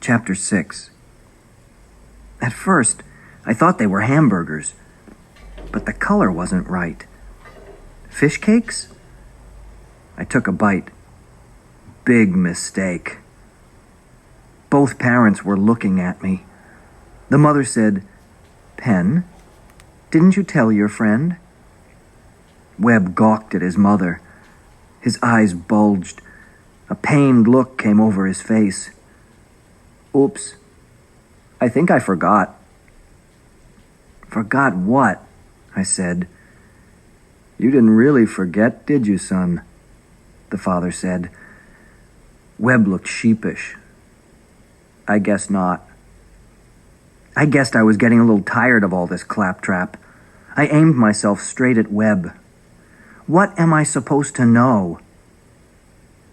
Chapter 6. At first, I thought they were hamburgers, but the color wasn't right. Fish cakes? I took a bite. Big mistake. Both parents were looking at me. The mother said, "Pen, didn't you tell your friend?" Webb gawked at his mother. His eyes bulged. A pained look came over his face. "Oops. I think I forgot." "Forgot what?" I said. "You didn't really forget, did you, son?" the father said. Webb looked sheepish. "I guess not." I guessed I was getting a little tired of all this claptrap. I aimed myself straight at Webb. "What am I supposed to know?"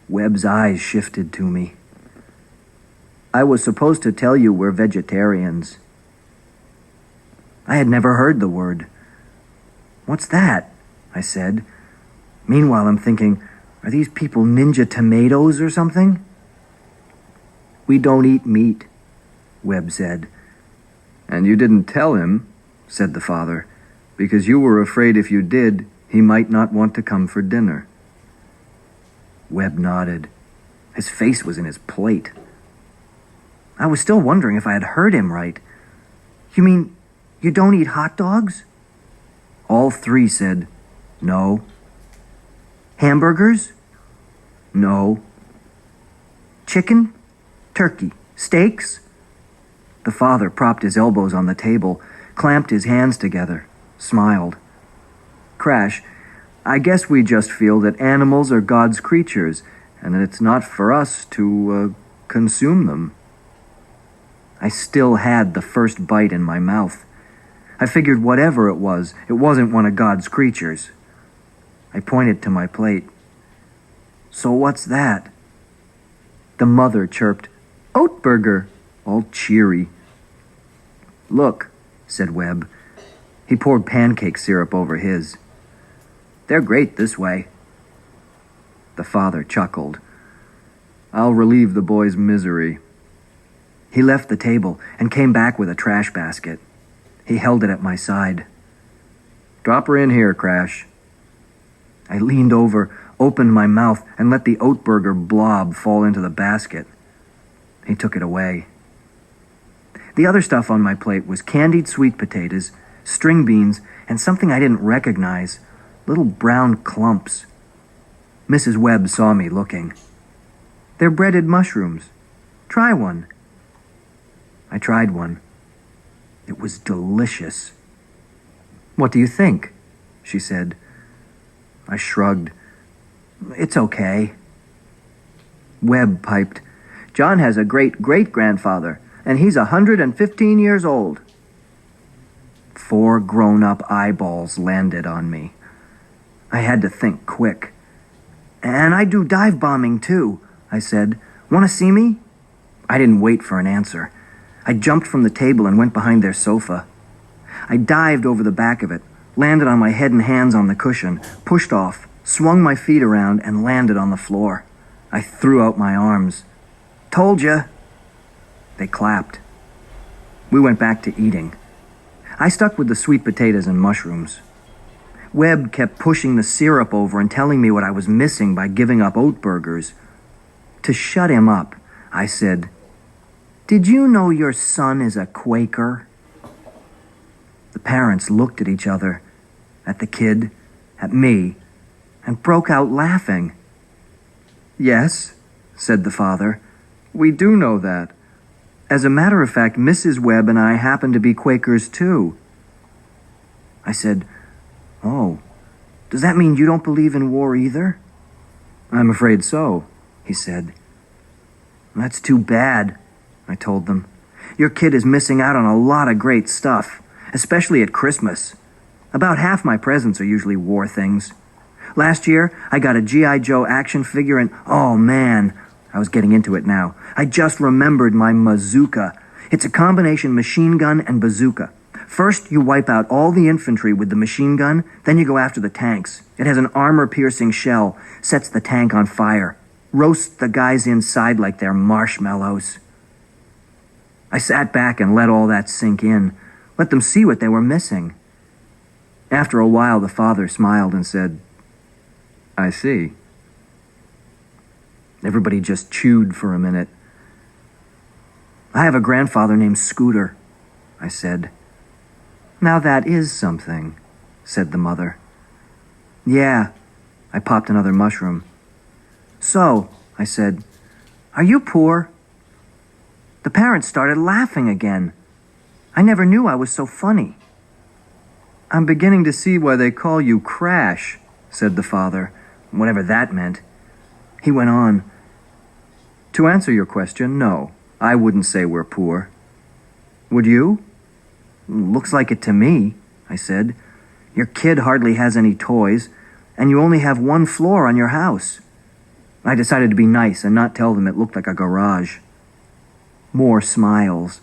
Webb's eyes shifted to me. "I was supposed to tell you we're vegetarians." I had never heard the word. "What's that?" I said. Meanwhile, I'm thinking, are these people ninja tomatoes or something? "We don't eat meat," Webb said. "And you didn't tell him," said the father, "because you were afraid if you did, he might not want to come for dinner." Webb nodded. His face was in his plate. I was still wondering if I had heard him right. "You mean you don't eat hot dogs?" All three said, "No." "Hamburgers?" "No." "Chicken? Turkey? Steaks?" The father propped his elbows on the table, clamped his hands together, smiled. "Crash, I guess we just feel that animals are God's creatures, and that it's not for us to, consume them." I still had the first bite in my mouth. I figured whatever it wasn't one of God's creatures. I pointed to my plate. "So what's that?" The mother chirped, "Oatburger," all cheery. "Look," said Webb. He poured pancake syrup over his. "They're great this way." The father chuckled. "I'll relieve the boy's misery." He left the table and came back with a trash basket. He held it at my side. "Drop her in here, Crash." I leaned over, opened my mouth, and let the Oatburger blob fall into the basket. He took it away. The other stuff on my plate was candied sweet potatoes, string beans, and something I didn't recognize, little brown clumps. Mrs. Webb saw me looking. "They're breaded mushrooms. Try one." I tried one. It was delicious. "What do you think?" she said. I shrugged. "It's okay." Webb piped, "John has a great-great-grandfather, and he's 115 years old." 4 grown-up eyeballs landed on me. I had to think quick. "And I do dive bombing, too," I said. "Want to see me?" I didn't wait for an answer. I jumped from the table and went behind their sofa. I dived over the back of it, landed on my head and hands on the cushion, pushed off, swung my feet around, and landed on the floor. I threw out my arms. "Told ya!" They clapped. We went back to eating. I stuck with the sweet potatoes and mushrooms. Webb kept pushing the syrup over and telling me what I was missing by giving up Oatburgers. To shut him up, I said, "Did you know your son is a Quaker?" The parents looked at each other, at the kid, at me, and broke out laughing. "Yes," said the father, "we do know that. As a matter of fact, Mrs. Webb and I happen to be Quakers too." I said, "Oh, does that mean you don't believe in war either?" "I'm afraid so," he said. "That's too bad," I told them. "Your kid is missing out on a lot of great stuff, especially at Christmas. About half my presents are usually war things. Last year, I got a G.I. Joe action figure and, oh man, I was getting into it now. I just remembered my Mazooka. It's a combination machine gun and bazooka. First, you wipe out all the infantry with the machine gun, then you go after the tanks. It has an armor-piercing shell, sets the tank on fire, roasts the guys inside like they're marshmallows." I sat back and let all that sink in, let them see what they were missing. After a while, the father smiled and said, "I see." Everybody just chewed for a minute. "I have a grandfather named Scooter," I said. "Now that is something," said the mother. "Yeah." I popped another mushroom. "So," I said, "are you poor?" The parents started laughing again. I never knew I was so funny. "I'm beginning to see why they call you Crash," said the father, whatever that meant. He went on, "To answer your question, no, I wouldn't say we're poor. Would you?" "Looks like it to me," I said. "Your kid hardly has any toys, and you only have one floor on your house." I decided to be nice and not tell them it looked like a garage. More smiles.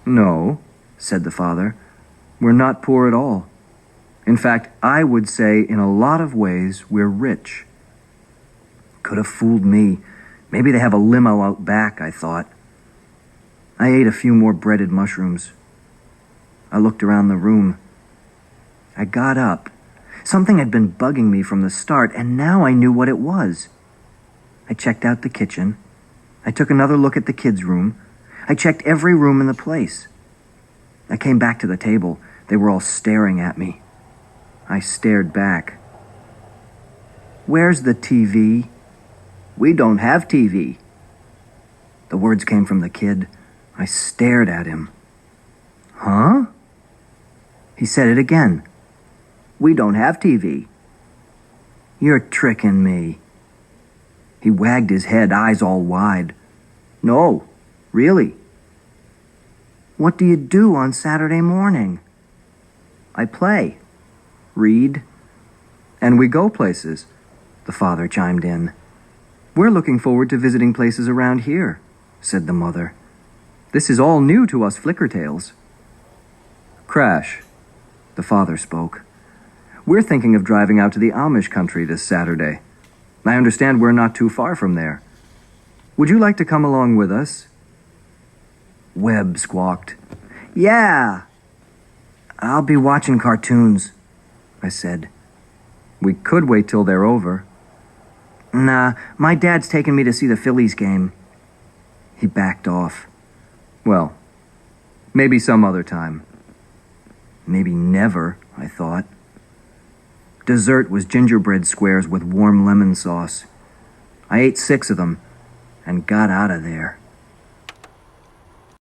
"No," said the father, "we're not poor at all. In fact, I would say in a lot of ways we're rich." Could have fooled me. Maybe they have a limo out back, I thought. I ate a few more breaded mushrooms. I looked around the room. I got up. Something had been bugging me from the start, and now I knew what it was. I checked out the kitchen. I took another look at the kids' room. I checked every room in the place. I came back to the table. They were all staring at me. I stared back. "Where's the TV?" "We don't have TV." The words came from the kid. I stared at him. "Huh?" He said it again. "We don't have TV." "You're tricking me." He wagged his head, eyes all wide. "No, really." "What do you do on Saturday morning?" "I play, read, and we go places," the father chimed in. "We're looking forward to visiting places around here," said the mother. "This is all new to us Flickertails." "Crash," the father spoke. "We're thinking of driving out to the Amish country this Saturday. I understand we're not too far from there. Would you like to come along with us?" Webb squawked, "Yeah." "I'll be watching cartoons," I said. "We could wait till they're over." "Nah, my dad's taking me to see the Phillies game." He backed off. "Well, maybe some other time." Maybe never, I thought. Dessert was gingerbread squares with warm lemon sauce. I ate 6 of them and got out of there.